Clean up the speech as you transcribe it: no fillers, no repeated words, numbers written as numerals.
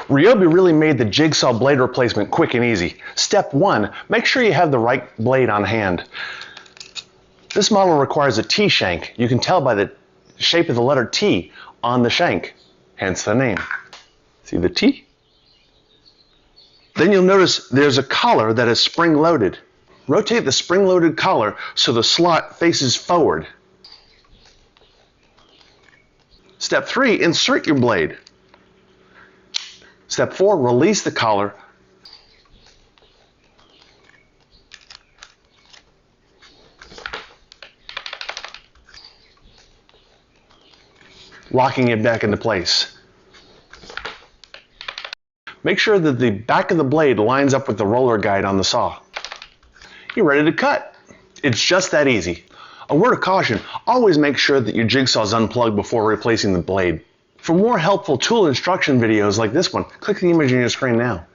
Ryobi really made the jigsaw blade replacement quick and easy. Step 1, make sure you have the right blade on hand. This model requires a t-shank. You can tell by the shape of the letter T on the shank, hence the name. See the T? Then you'll notice there's a collar that is spring-loaded. Rotate the spring-loaded collar so the slot faces forward. Step 3, insert your blade. Step 4, release the collar. Locking it back into place. Make sure that the back of the blade lines up with the roller guide on the saw. You're ready to cut. It's just that easy. A word of caution, always make sure that your jigsaw is unplugged before replacing the blade. For more helpful tool instruction videos like this one, click the image on your screen now.